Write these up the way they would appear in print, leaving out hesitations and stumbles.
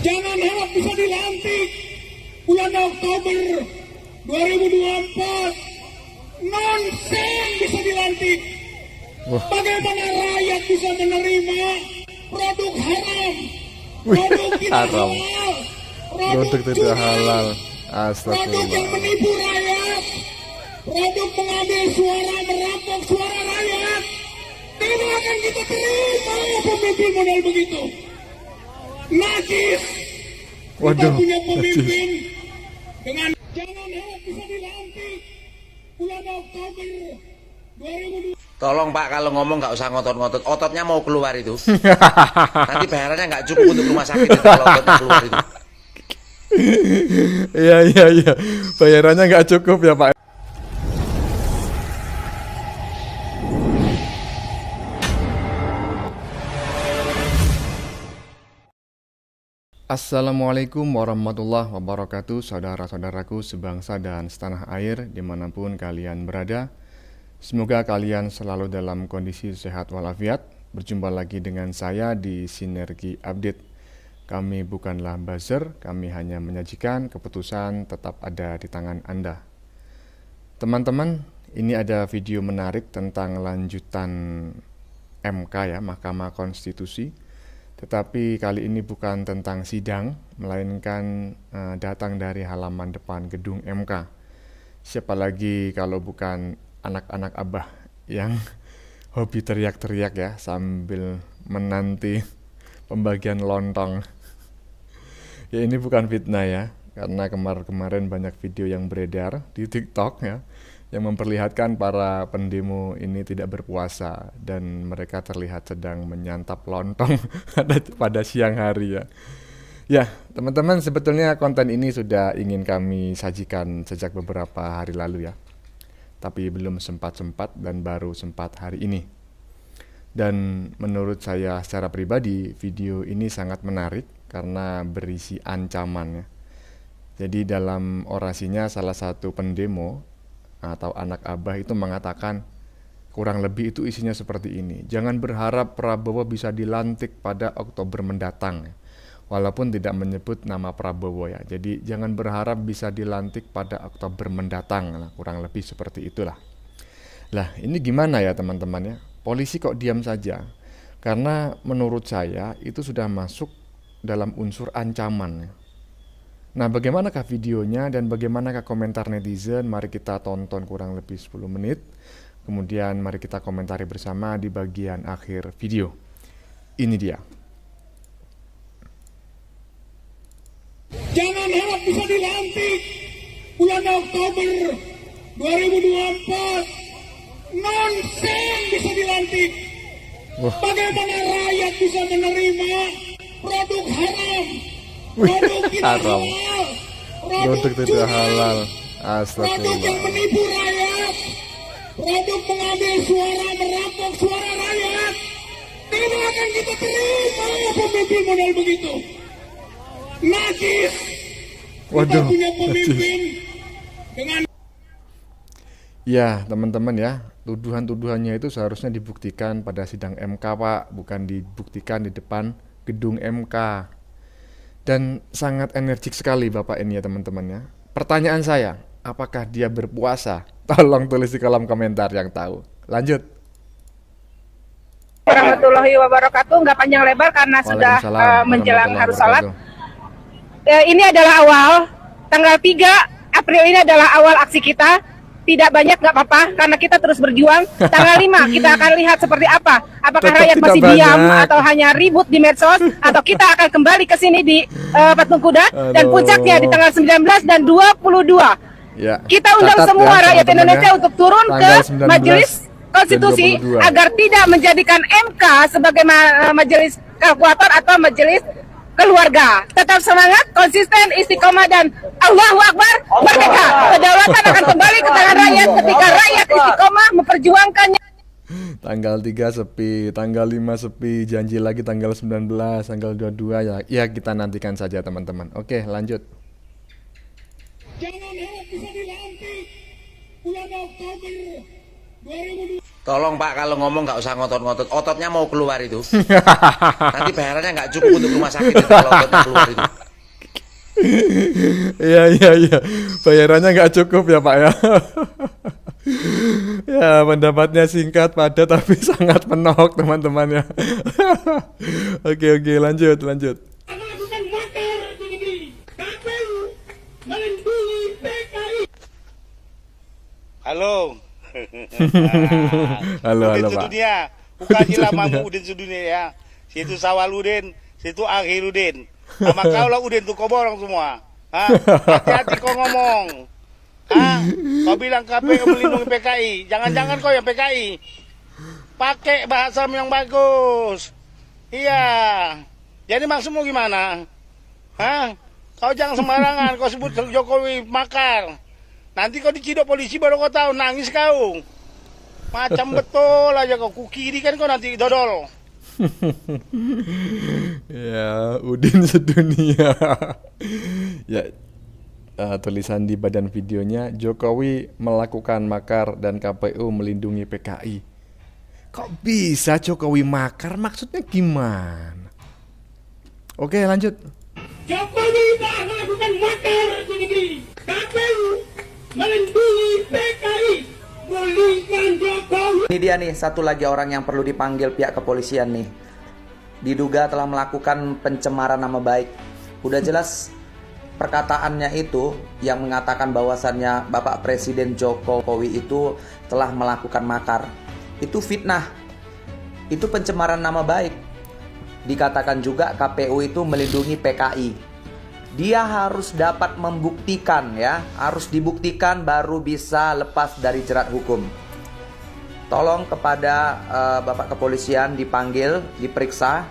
Jangan harap bisa dilantik bulan Oktober 2024. Nonsen bisa dilantik. Bagaimana rakyat bisa menerima produk haram, produk tidak halal, produk tidak halal, produk yang menipu rakyat, produk mengambil suara, merampok suara rakyat. Tidak akan kita terima pemimpin model begitu. Najis. Kita punya pemimpin dengan jangan harap bisa dilantik bulan Oktober 2020. Tolong Pak, kalau ngomong nggak usah ngotot-ngotot, ototnya mau keluar itu. Nanti bayarannya nggak cukup untuk rumah sakit itu, kalau ototnya keluar itu. Iya, bayarannya nggak cukup ya Pak. Assalamualaikum warahmatullahi wabarakatuh, saudara-saudaraku sebangsa dan setanah air dimanapun kalian berada. Semoga kalian selalu dalam kondisi sehat walafiat. Berjumpa lagi dengan saya di Sinergi Update. Kami bukanlah buzzer, kami hanya menyajikan keputusan tetap ada di tangan Anda. Teman-teman, ini ada video menarik tentang lanjutan MK ya, Mahkamah Konstitusi. Tetapi kali ini bukan tentang sidang, melainkan datang dari halaman depan gedung MK. Siapa lagi kalau bukan anak-anak abah yang hobi teriak-teriak ya sambil menanti pembagian lontong. Ya ini bukan fitnah ya, karena kemarin banyak video yang beredar di TikTok ya, yang memperlihatkan para pendemo ini tidak berpuasa dan mereka terlihat sedang menyantap lontong pada siang hari ya. Ya, teman-teman, sebetulnya konten ini sudah ingin kami sajikan sejak beberapa hari lalu ya. Tapi belum sempat dan baru sempat hari ini. Dan menurut saya secara pribadi, video ini sangat menarik karena berisi ancaman ya. Jadi dalam orasinya salah satu pendemo atau anak abah itu mengatakan kurang lebih itu isinya seperti ini. Jangan berharap Prabowo bisa dilantik pada Oktober mendatang ya. Walaupun tidak menyebut nama Prabowo ya. Jadi jangan berharap bisa dilantik pada Oktober mendatang. Nah, kurang lebih seperti itulah. Lah ini gimana ya teman-teman ya. Polisi kok diam saja. Karena menurut saya itu sudah masuk dalam unsur ancaman ya. Nah, bagaimanakah videonya dan bagaimanakah komentar netizen? Mari kita tonton kurang lebih 10 menit. Kemudian mari kita komentari bersama di bagian akhir video. Ini dia. Jangan harap bisa dilantik bulan Oktober 2024. Nonsen bisa dilantik. Bagaimana rakyat bisa menerima produk haram, produk tidak halal, produk tidak halal, produk yang menipu rakyat, produk mengambil suara, merampok suara rakyat. Tidak akan kita terima pemimpin model begitu. Najis. Kita punya pemimpin dengan ya teman-teman ya, tuduhan-tuduhannya itu seharusnya dibuktikan pada sidang MK Pak, bukan dibuktikan di depan gedung MK. Dan sangat energik sekali Bapak ini ya teman-teman ya. Pertanyaan saya, apakah dia berpuasa? Tolong tulis di kolom komentar yang tahu. Lanjut. Warahmatullahi wabarakatuh. Nggak panjang lebar karena sudah menjelang harus sholat. Ini adalah awal, tanggal 3 April ini adalah awal aksi kita. Tidak banyak nggak apa-apa karena kita terus berjuang. Tanggal 5 kita akan lihat seperti apa. Apakah rakyat masih diam atau hanya ribut di medsos, atau kita akan kembali ke sini di Patung Kuda. Dan puncaknya di tanggal 19 dan 22 ya. Kita undang semua rakyat Indonesia untuk turun ke Majelis Konstitusi agar tidak menjadikan MK sebagai majelis kalkulator atau majelis keluarga. Tetap semangat, konsisten, istiqomah, dan Allahu Akbar, merdeka. Kedaulatan akan kembali ke tangan rakyat ketika rakyat istiqomah memperjuangkannya. Tanggal 3 sepi, tanggal 5 sepi, janji lagi tanggal 19, tanggal 22 ya. Ya kita nantikan saja teman-teman. Oke, lanjut. Jangan harap bisa dilantik bulan Oktober Tolong Pak, kalau ngomong nggak usah ngotot-ngotot. Ototnya mau keluar itu. Nanti bayarannya nggak cukup untuk rumah sakit itu kalau ototnya keluar itu. Iya. Bayarannya nggak cukup ya Pak ya. Ya, pendapatnya singkat, padat, tapi sangat menohok teman-teman ya. Oke, lanjut. Melakukan makar di negeri. KPU melindungi PKI. Halo. Halo Udin Pak. sedunia, bukan ilamamu Udin sedunia ya. Situ Sawaludin, situ Akhirudin. Sama kau lah Udin tuh kau borong semua. Hati-hati kau ngomong. Kau bilang KPU melindungi PKI. Jangan-jangan kau yang PKI. Pakai bahasa yang bagus. Iya. Jadi maksudmu gimana? Kau jangan sembarangan. Kau sebut Jokowi makar. Nanti kau diciduk polisi baru kau tahu. Nangis kau. Macam betul aja kau. Kukiri kan kau nanti dodol. Ya, Udin sedunia. Ya, tulisan di badan videonya, Jokowi melakukan makar dan KPU melindungi PKI. Kok bisa Jokowi makar? Maksudnya gimana? Oke, lanjut. Jokowi telah melakukan makar di negeri. KPU melindungi PKI. Gulingkan Jokowi. Ini dia nih, satu lagi orang yang perlu dipanggil pihak kepolisian nih. Diduga telah melakukan pencemaran nama baik. Udah jelas perkataannya itu yang mengatakan bahwasannya Bapak Presiden Jokowi itu telah melakukan makar. Itu fitnah. Itu pencemaran nama baik. Dikatakan juga KPU itu melindungi PKI. Dia harus dapat membuktikan ya, harus dibuktikan baru bisa lepas dari jerat hukum. Tolong kepada Bapak Kepolisian dipanggil, diperiksa.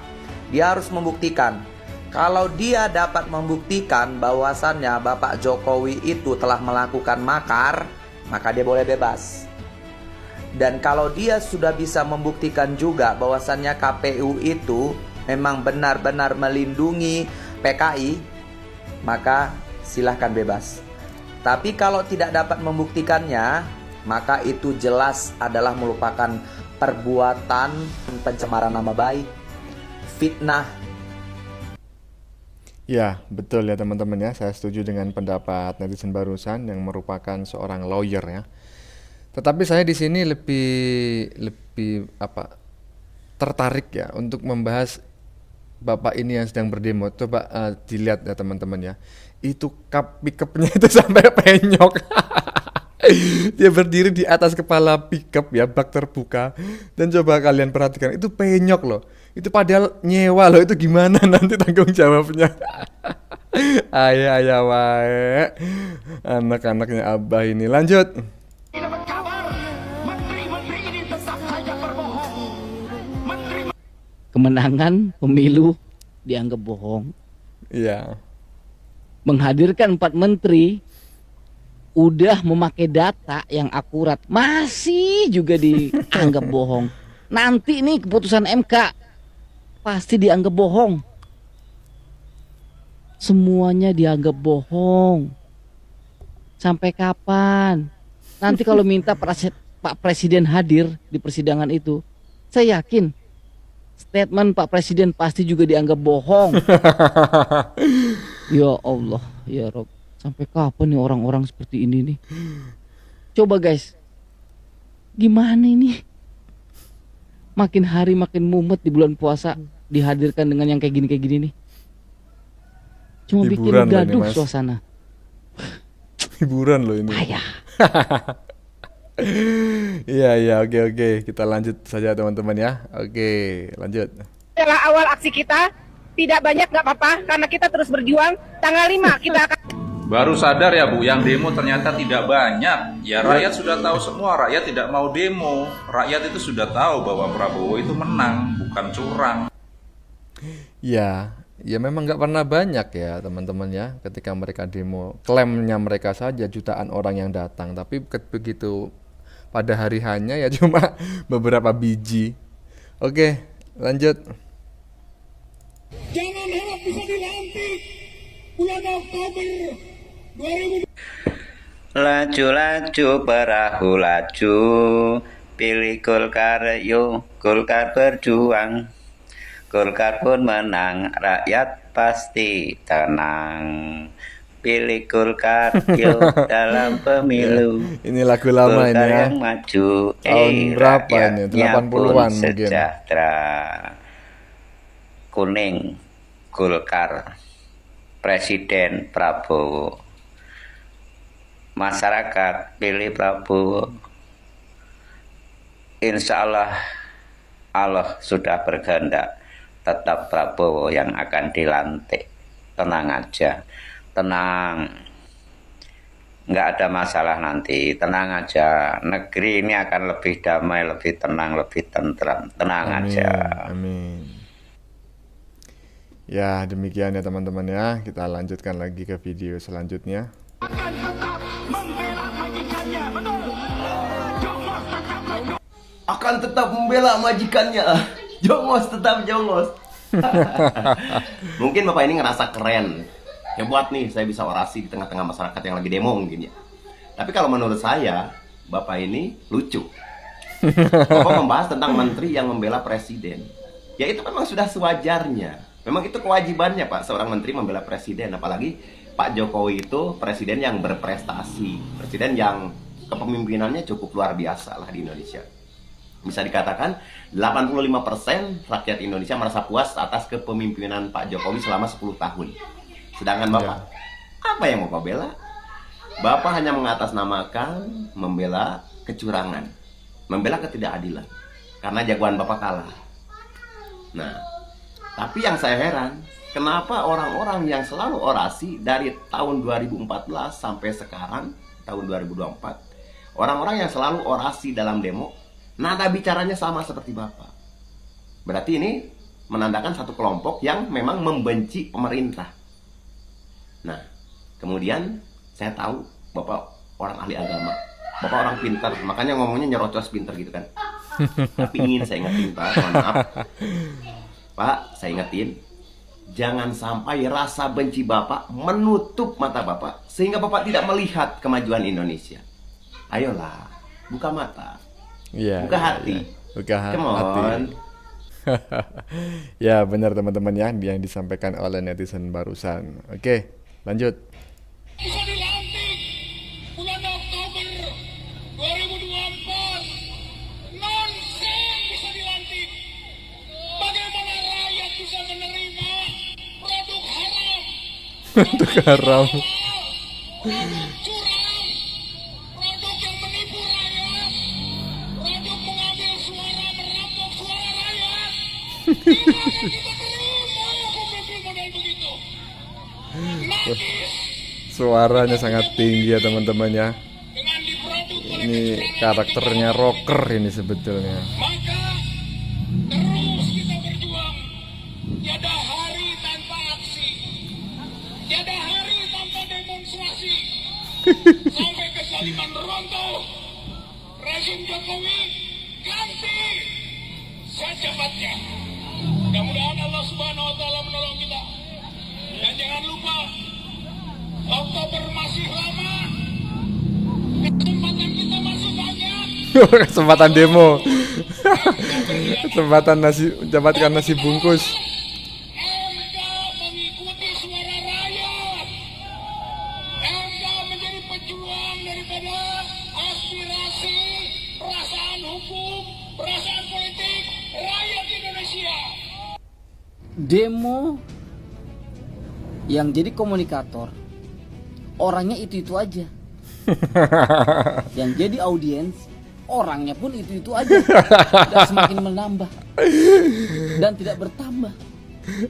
Dia harus membuktikan. Kalau dia dapat membuktikan bahwasannya Bapak Jokowi itu telah melakukan makar, maka dia boleh bebas. Dan kalau dia sudah bisa membuktikan juga bahwasannya KPU itu memang benar-benar melindungi PKI, maka silahkan bebas. Tapi kalau tidak dapat membuktikannya, maka itu jelas adalah merupakan perbuatan pencemaran nama baik, fitnah. Ya, betul ya teman-teman ya. Saya setuju dengan pendapat netizen barusan yang merupakan seorang lawyer ya. Tetapi saya di sini lebih tertarik ya untuk membahas Bapak ini yang sedang berdemo. Coba dilihat ya teman-teman ya. Itu pick-up-nya itu sampai penyok. Dia berdiri di atas kepala pickup ya, bak terbuka. Dan coba kalian perhatikan, itu penyok loh. Itu padahal nyewa loh, itu gimana nanti tanggung jawabnya. Ayah wae. Anak-anaknya Abah ini. Lanjut. Kemenangan pemilu dianggap bohong. Iya. Menghadirkan 4 menteri udah memakai data yang akurat, masih juga dianggap bohong. Nanti nih keputusan MK pasti dianggap bohong. Semuanya dianggap bohong. Sampai kapan? Nanti kalau minta Pak Presiden hadir di persidangan itu, saya yakin statement Pak Presiden pasti juga dianggap bohong. Ya Allah, ya Rob. Sampai kapan nih orang-orang seperti ini nih? Coba guys, gimana ini? Makin hari makin mumet di bulan puasa dihadirkan dengan yang kayak gini nih. Cuma Hiburan bikin gaduh suasana. Hiburan loh ini. Ayah. Iya, oke. Kita lanjut saja teman-teman ya. Oke, lanjut. Adalah awal aksi kita. Tidak banyak nggak apa-apa karena kita terus berjuang. Tanggal 5 kita akan. Baru sadar ya Bu, yang demo ternyata tidak banyak. Ya rakyat sudah tahu semua, rakyat tidak mau demo. Rakyat itu sudah tahu bahwa Prabowo itu menang, bukan curang. Ya memang nggak pernah banyak ya teman-teman ya. Ketika mereka demo, klaimnya mereka saja jutaan orang yang datang. Tapi begitu pada hari hanya ya cuma beberapa biji. Oke, lanjut. Jangan harap bisa dilantik bulan Oktober 2020. Laju-laju perahu laju, Pilih Golkar, yo Golkar berjuang. Golkar pun menang, rakyat pasti tenang. Pilih Golkar, yo dalam pemilu. Ini lagu lama Golkar ini ya. yang maju, Tahun berapa ini? rakyatnya 80-an pun mungkin. sejahtera. Kuning, Golkar. Presiden Prabowo. Masyarakat pilih Prabowo. Insya Allah, Allah sudah berkehendak, tetap Prabowo yang akan dilantik. Tenang aja, tenang, nggak ada masalah nanti, tenang aja. Negeri ini akan lebih damai, lebih tenang, lebih tentram. Tenang Amin, aja. amin. Ya demikian ya teman-teman ya. Kita lanjutkan lagi ke video selanjutnya. Akan tetap membela majikannya. Jongos tetap jongos. Mungkin Bapak ini ngerasa keren, hebat nih, saya bisa orasi di tengah-tengah masyarakat yang lagi demo mungkin ya. Tapi kalau menurut saya, Bapak ini lucu. Bapak membahas tentang menteri yang membela presiden. Ya itu memang sudah sewajarnya. Memang itu kewajibannya Pak, seorang menteri membela presiden. Apalagi Pak Jokowi itu presiden yang berprestasi, presiden yang kepemimpinannya cukup luar biasa lah di Indonesia. Bisa dikatakan 85% rakyat Indonesia merasa puas atas kepemimpinan Pak Jokowi selama 10 tahun. Sedangkan Bapak, apa yang Bapak bela? Bapak hanya mengatasnamakan membela kecurangan, membela ketidakadilan, karena jagoan Bapak kalah. Nah, tapi yang saya heran, kenapa orang-orang yang selalu orasi dari tahun 2014 sampai sekarang, tahun 2024, orang-orang yang selalu orasi dalam demo, nada bicaranya sama seperti Bapak. Berarti ini menandakan satu kelompok yang memang membenci pemerintah. Nah, kemudian saya tahu Bapak orang ahli agama, Bapak orang pintar, makanya ngomongnya nyerocos pintar gitu kan. Tapi ingin saya ingetin Pak, mohon maaf Pak, saya ingetin, jangan sampai rasa benci Bapak menutup mata Bapak sehingga Bapak tidak melihat kemajuan Indonesia. Ayolah, buka mata. Iya, buka hati. Buka Come hati. on. Ya benar teman-teman ya, yang disampaikan oleh netizen barusan. Oke, lanjut. Bisa dilantik bulan Oktober 2024. Nonsen bisa dilantik. Bagaimana rakyat bisa menerima produk haram? Untuk haram. Produk curang, produk yang menipu rakyat, produk mengambil suara, merampok suara rakyat. Tidak akan kita terima pemimpin model begitu. Nakis. Suaranya sangat tinggi ya teman-teman ya. Dengan diproduk oleh Ini karakternya rocker ini sebetulnya. maka terus kita berjuang. Tiada hari tanpa aksi, tiada hari tanpa demonstrasi, sampai kezaliman runtuh, rezim Jokowi ganti secepatnya. Mudah-mudahan Allah Subhanahu Wa Taala menolong kita. Dan jangan lupa, Oktober masih lama, kesempatan kita masih banyak. Kesempatan demo. Kesempatan mendapatkan nasi bungkus. MK mengikuti suara rakyat. MK menjadi pejuang daripada aspirasi, perasaan hukum, perasaan politik rakyat Indonesia. Demo yang jadi komunikator orangnya itu aja. Yang jadi audiens orangnya pun itu aja. Tidak semakin menambah dan tidak bertambah.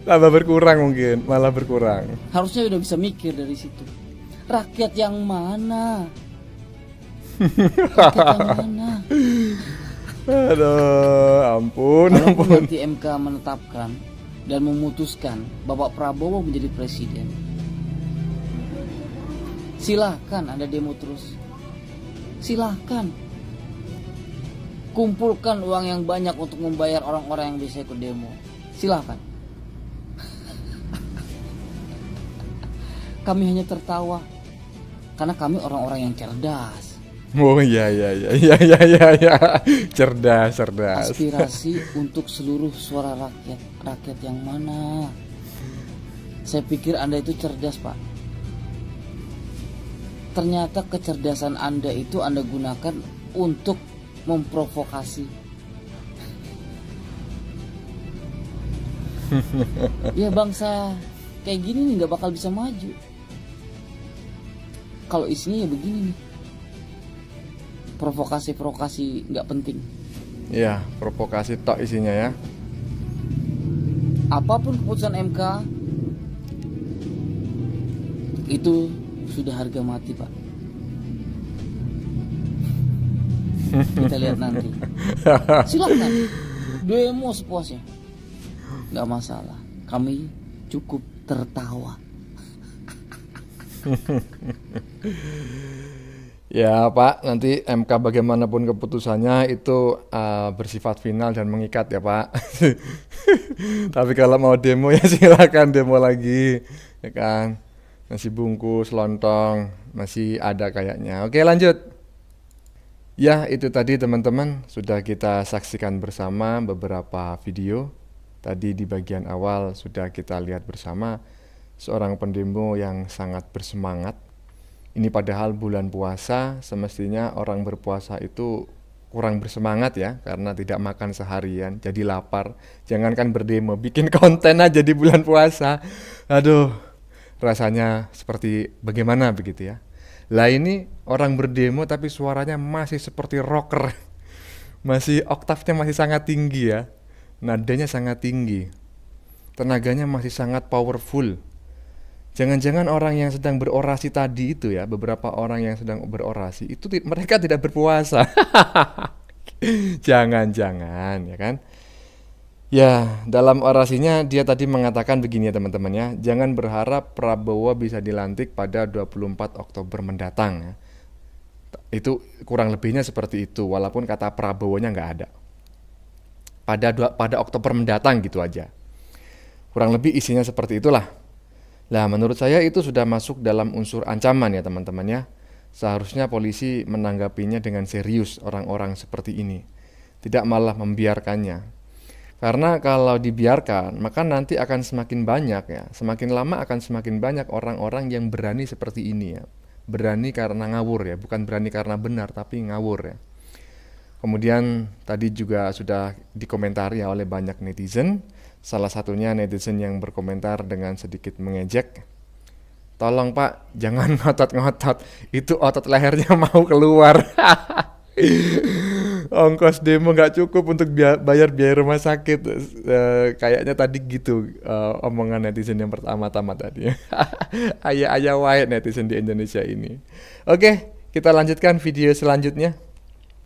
Tambah berkurang mungkin, malah berkurang. Harusnya udah bisa mikir dari situ. Rakyat yang mana? Rakyat yang mana? Aduh, ampun, Kalau ampun. nanti MK menetapkan dan memutuskan Bapak Prabowo menjadi presiden, silahkan Anda demo terus. Silahkan kumpulkan uang yang banyak untuk membayar orang-orang yang bisa ikut demo. Silahkan. Kami hanya tertawa karena kami orang-orang yang cerdas. Oh iya iya iya iya iya iya iya. Cerdas, cerdas. Aspirasi untuk seluruh suara rakyat. Rakyat yang mana? Saya pikir Anda itu cerdas, Pak. Ternyata kecerdasan Anda itu Anda gunakan untuk memprovokasi. Ya bangsa kayak gini nih nggak bakal bisa maju. Kalau isinya ya begini nih. Provokasi-provokasi nggak penting. Iya, provokasi tok isinya ya. Apapun keputusan MK itu sudah harga mati, Pak. Kita lihat nanti. Silakan demo sepuasnya, nggak masalah. Kami cukup tertawa. Ya Pak, nanti MK bagaimanapun keputusannya itu bersifat final dan mengikat ya Pak. Tapi kalau mau demo ya silakan demo lagi, ya kan. Nasi bungkus, lontong masih ada kayaknya. Oke lanjut. Ya itu tadi teman-teman sudah kita saksikan bersama beberapa video. Tadi di bagian awal sudah kita lihat bersama seorang pendemo yang sangat bersemangat. Ini padahal bulan puasa, semestinya orang berpuasa itu kurang bersemangat ya, karena tidak makan seharian, jadi lapar. Jangankan berdemo, bikin konten aja di bulan puasa. Aduh, rasanya seperti bagaimana begitu ya. Lah ini orang berdemo tapi suaranya masih seperti rocker. Masih oktavnya masih sangat tinggi ya. Nadanya sangat tinggi. Tenaganya masih sangat powerful. Jangan-jangan orang yang sedang berorasi tadi itu ya, beberapa orang yang sedang berorasi itu mereka tidak berpuasa. Jangan-jangan ya kan. Ya, dalam orasinya dia tadi mengatakan begini ya teman-teman ya, jangan berharap Prabowo bisa dilantik pada 24 Oktober mendatang ya. Itu kurang lebihnya seperti itu, walaupun kata Prabowo-nya nggak ada. Pada Oktober mendatang gitu aja. Kurang lebih isinya seperti itulah. Nah, menurut saya itu sudah masuk dalam unsur ancaman ya teman-teman ya. Seharusnya polisi menanggapinya dengan serius orang-orang seperti ini. Tidak malah membiarkannya. Karena kalau dibiarkan, maka nanti akan semakin banyak ya. Semakin lama akan semakin banyak orang-orang yang berani seperti ini ya. Berani karena ngawur ya, bukan berani karena benar tapi ngawur ya. Kemudian tadi juga sudah dikomentari ya oleh banyak netizen. Salah satunya netizen yang berkomentar dengan sedikit mengejek. Tolong Pak, jangan ngotot-ngotot. Itu otot lehernya mau keluar. Ongkos demo gak cukup untuk bayar biaya rumah sakit. Kayaknya tadi gitu omongan netizen yang pertama-tama tadi. Ayah-ayah wae netizen di Indonesia ini. Oke, kita lanjutkan video selanjutnya.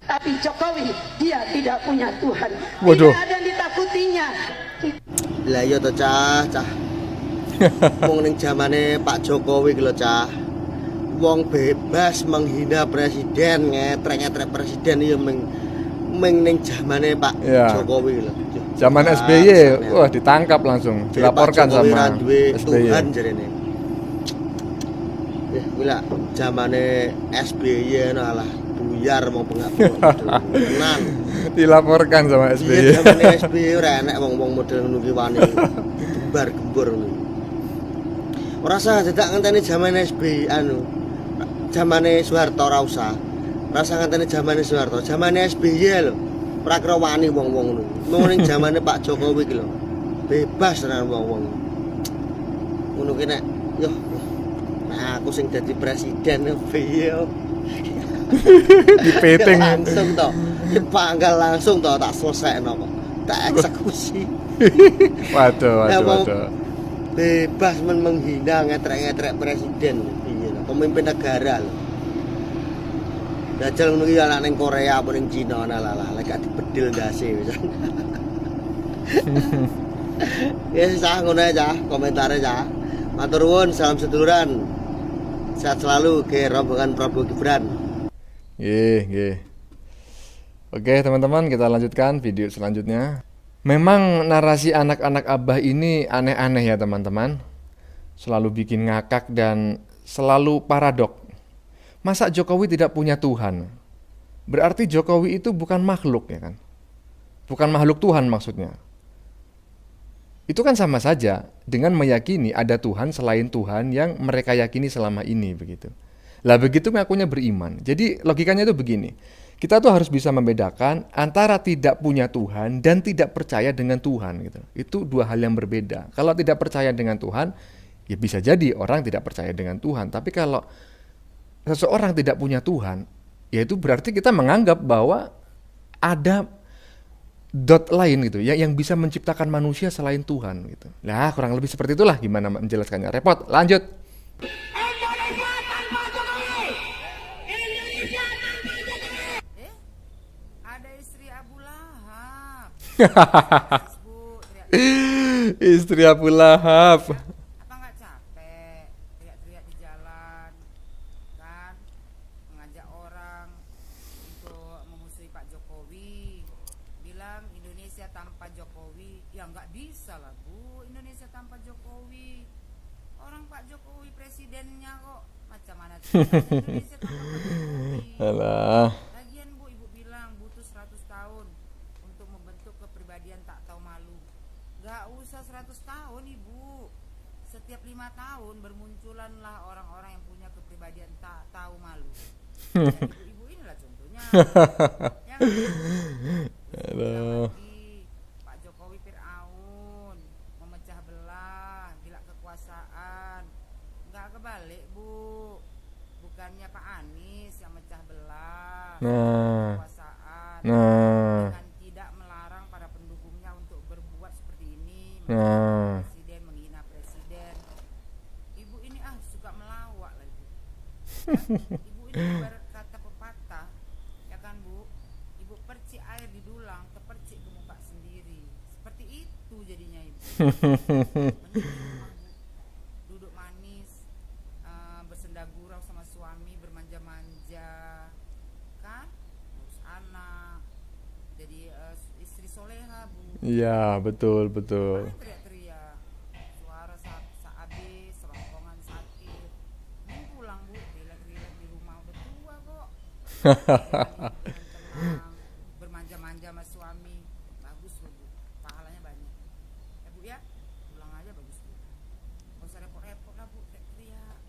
Tapi Jokowi, dia tidak punya Tuhan. Waduh. Tidak ada yang ditakutinya. Lah iya to cah. Wong ning zamane Pak Jokowi ki lho cah. Wong bebas menghina presiden, ngetrek-ngetrek presiden ya ming ning zamane Pak Jokowi lho. Zaman SBY, wah ditangkap langsung, dilaporkan sama SBY. Tuhan jarene. Gila zamane SBY alah buyar mau tenan. Dilaporkan sama SBY. Iya zamane SBY ora enek wong-wong model ngono ki wani gembar gembur ngono. Ora usah dadak ngenteni zamane SBY anu. Zamane Soeharto ora usah. Rasa ngenteni zamane Soeharto, zamane SBY lho. Ora kira wani wong-wong ngono. Mung ning zamane Pak Jokowi ki lho. Bebas tenan wong-wong. Ngono ki nek yo aku sing dadi presiden piye. Dipeting langsung to. Dipanggal langsung to tak selesaino kok. Tak eksekusi. Waduh. Bebas menghina ngetrek-ngetrek presiden. Pemimpin negara lho. Dajal ngono iki ana ning Korea apa ning Cina ana lek gak dibedil ndase wis. Ya sah ngono aja komentare ya. Matur nuwun, salam seduluran. Sehat selalu ke rombongan Prabowo Gibran. Nggih. Oke, teman-teman, kita lanjutkan video selanjutnya. Memang narasi anak-anak Abah ini aneh-aneh ya, teman-teman. Selalu bikin ngakak dan selalu paradok. Masa Jokowi tidak punya Tuhan? Berarti Jokowi itu bukan makhluk, ya kan? Bukan makhluk Tuhan maksudnya. Itu kan sama saja dengan meyakini ada Tuhan selain Tuhan yang mereka yakini selama ini, begitu. Lah begitu ngakunya beriman. Jadi logikanya itu begini. Kita tuh harus bisa membedakan antara tidak punya Tuhan dan tidak percaya dengan Tuhan, gitu. Itu dua hal yang berbeda. Kalau tidak percaya dengan Tuhan, ya bisa jadi orang tidak percaya dengan Tuhan. Tapi kalau seseorang tidak punya Tuhan, ya itu berarti kita menganggap bahwa ada dot lain gitu ya yang bisa menciptakan manusia selain Tuhan gitu. Nah, kurang lebih seperti itulah. Gimana menjelaskannya? Repot. Lanjut. Ada istri Abu Lahab. Istri Abu Lahab. Apa nggak capek teriak-teriak di jalan, kan? Mengajak orang untuk memusuhi Pak Jokowi. Bilang Indonesia tanpa Jokowi, ya nggak bisa lah Bu, Indonesia tanpa Jokowi. Orang Pak Jokowi presidennya kok, macam mana Indonesia tanpa Pak Jokowi. Alah. Lagian Bu, Ibu bilang butuh 100 tahun untuk membentuk kepribadian tak tahu malu. Nggak usah 100 tahun Ibu. Setiap 5 tahun bermunculanlah orang-orang yang punya kepribadian tak tahu malu. Ya, ibu-ibu inilah contohnya. Aduh. Pak Jokowi Fir'aun, memecah belah, gila kekuasaan. Nggak kebalik Bu, bukannya Pak Anies yang mecah belah kekuasaan dengan tidak melarang para pendukungnya untuk berbuat seperti ini, presiden, menghina presiden. Ibu ini suka melawak lagi. Ibu ini ibarat kata pepatah, ya kan Bu? Ibu percik air di dulang, kepercik ke muka sendiri. Seperti itu jadinya Ibu. Duduk manis, bersenda gurau sama suami, bermanja-manja, kan? Urus anak, jadi istri soleha Bu. Iya, betul, betul. Teriak-teriak, suara sehabis, serongkongan sakit. Mending pulang Bu, rilek-rilek di rumah, udah tua kok. Bermanja-manja sama suami, bagus loh Bu, pahalanya banyak. Ya Bu ya, pulang aja bagus Bu. Gak usah repot-repot lah Bu, teriak.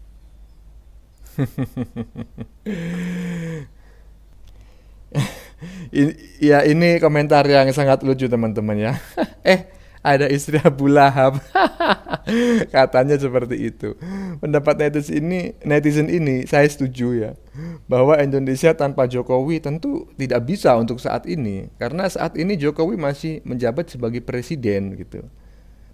Ya ini komentar yang sangat lucu teman-teman ya. Ada istri Abu Lahab. Katanya seperti itu. Pendapat netizen ini saya setuju ya. Bahwa Indonesia tanpa Jokowi tentu tidak bisa untuk saat ini. Karena saat ini Jokowi masih menjabat sebagai presiden gitu.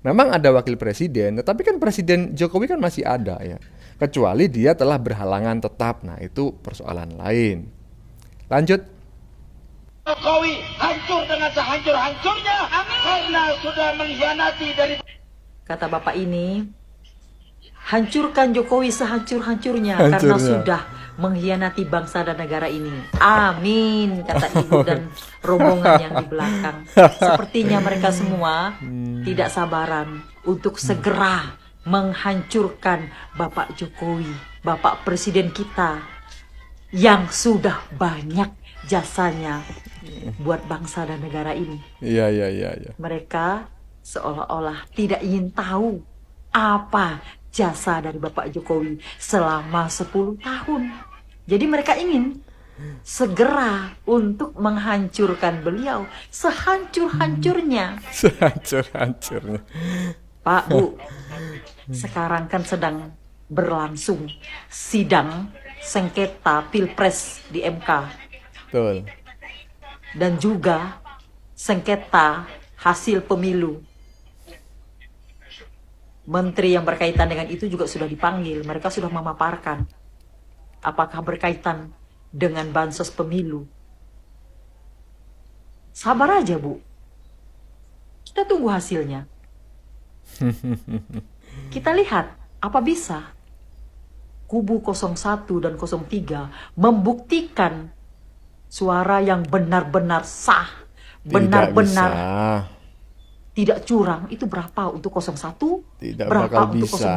Memang ada wakil presiden, tetapi kan presiden Jokowi kan masih ada ya. Kecuali dia telah berhalangan tetap. Nah, itu persoalan lain. Lanjut. Jokowi hancur dengan sehancur-hancurnya karena sudah mengkhianati dari. Kata Bapak ini, hancurkan Jokowi sehancur-hancurnya karena sudah mengkhianati bangsa dan negara ini. Amin, kata Ibu dan rombongan yang di belakang. Sepertinya mereka semua tidak sabaran untuk segera menghancurkan Bapak Jokowi, Bapak Presiden kita yang sudah banyak jasanya buat bangsa dan negara ini. Iya. Mereka seolah-olah tidak ingin tahu apa jasa dari Bapak Jokowi selama 10 tahun. Jadi mereka ingin segera untuk menghancurkan beliau sehancur-hancurnya. Sehancur-hancurnya. Pak, Bu, sekarang kan sedang berlangsung sidang sengketa Pilpres di MK. Betul. Dan juga sengketa hasil pemilu. Menteri yang berkaitan dengan itu juga sudah dipanggil. Mereka sudah memaparkan apakah berkaitan dengan bansos pemilu. Sabar aja, Bu. Kita tunggu hasilnya. Kita lihat apa bisa kubu 01 dan 03 membuktikan suara yang benar-benar sah, benar-benar tidak curang. Itu berapa untuk 01? Tidak berapa bakal untuk bisa.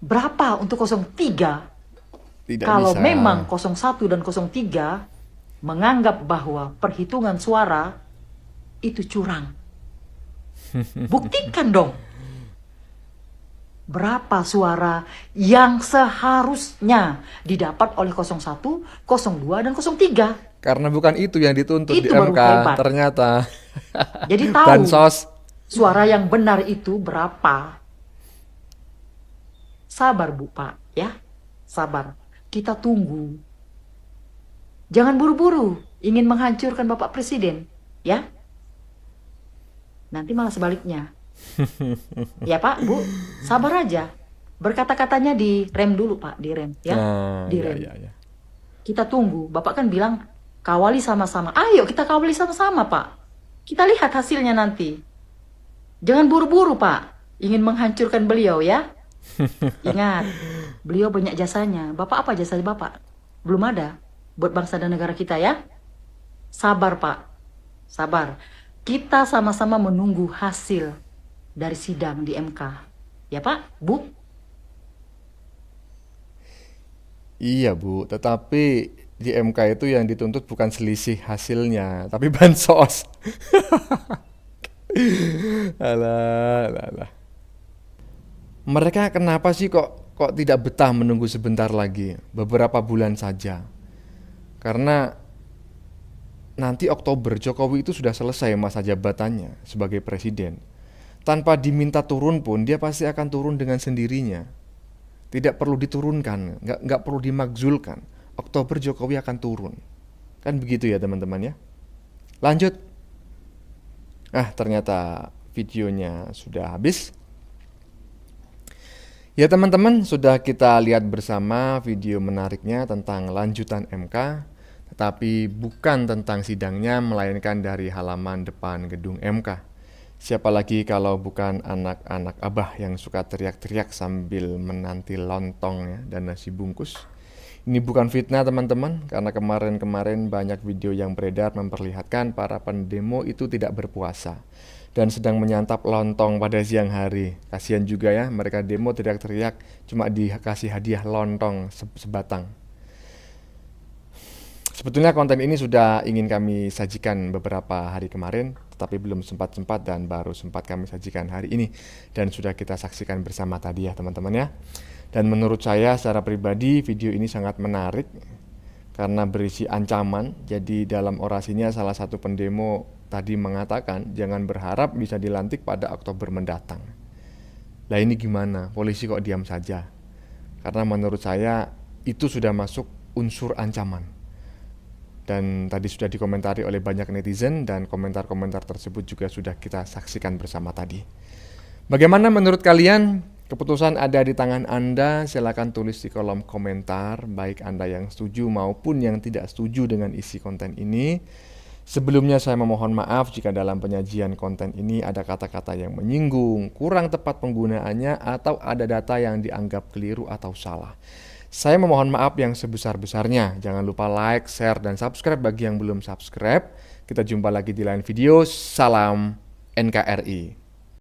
02? Berapa untuk 03? Tidak Kalau bisa. memang 01 dan 03 menganggap bahwa perhitungan suara itu curang, buktikan dong berapa suara yang seharusnya didapat oleh 01, 02, dan 03. Karena bukan itu yang dituntut Itu di baru MK hebat. ternyata. Jadi tahu Bansos. suara yang benar itu berapa. Sabar Bu Pak ya, sabar. Kita tunggu. Jangan buru-buru ingin menghancurkan Bapak Presiden ya. Nanti malah sebaliknya. Ya Pak, Bu, sabar aja. Berkata-katanya di rem dulu Pak, di rem ya. Di rem. Ya. Kita tunggu. Bapak kan bilang kawali sama-sama. Ayo kita kawali sama-sama Pak. Kita lihat hasilnya nanti. Jangan buru-buru Pak, ingin menghancurkan beliau ya. Ingat, beliau banyak jasanya. Bapak apa jasanya Bapak? Belum ada buat bangsa dan negara kita ya. Sabar Pak, sabar. Kita sama-sama menunggu hasil dari sidang di MK. Ya Pak, Bu? Iya Bu, tetapi di MK itu yang dituntut bukan selisih hasilnya, tapi bansos. Alah. Mereka kenapa sih kok tidak betah menunggu sebentar lagi, beberapa bulan saja? Karena nanti Oktober Jokowi itu sudah selesai masa jabatannya sebagai presiden. Tanpa diminta turun pun dia pasti akan turun dengan sendirinya. Tidak perlu diturunkan, nggak perlu dimakzulkan. Oktober Jokowi akan turun. Kan begitu ya teman-teman ya. Lanjut. Ternyata videonya sudah habis. Ya teman-teman, sudah kita lihat bersama video menariknya tentang lanjutan MK, tetapi bukan tentang sidangnya, melainkan dari halaman depan gedung MK. Siapa lagi kalau bukan anak-anak abah yang suka teriak-teriak sambil menanti lontong ya, dan nasi bungkus. Ini bukan fitnah teman-teman, karena kemarin-kemarin banyak video yang beredar memperlihatkan para pendemo itu tidak berpuasa dan sedang menyantap lontong pada siang hari. Kasihan juga ya, mereka demo teriak-teriak cuma dikasih hadiah lontong sebatang. Sebetulnya konten ini sudah ingin kami sajikan beberapa hari kemarin, tetapi belum sempat-sempat dan baru sempat kami sajikan hari ini dan sudah kita saksikan bersama tadi ya teman-teman ya. Dan menurut saya secara pribadi video ini sangat menarik karena berisi ancaman. Jadi dalam orasinya salah satu pendemo tadi mengatakan jangan berharap bisa dilantik pada Oktober mendatang. Lah ini gimana? Polisi kok diam saja? Karena menurut saya itu sudah masuk unsur ancaman. Dan tadi sudah dikomentari oleh banyak netizen dan komentar-komentar tersebut juga sudah kita saksikan bersama tadi. Bagaimana menurut kalian? Keputusan ada di tangan Anda, silakan tulis di kolom komentar, baik Anda yang setuju maupun yang tidak setuju dengan isi konten ini. Sebelumnya saya memohon maaf jika dalam penyajian konten ini ada kata-kata yang menyinggung, kurang tepat penggunaannya, atau ada data yang dianggap keliru atau salah. Saya memohon maaf yang sebesar-besarnya. Jangan lupa like, share, dan subscribe bagi yang belum subscribe. Kita jumpa lagi di lain video. Salam NKRI.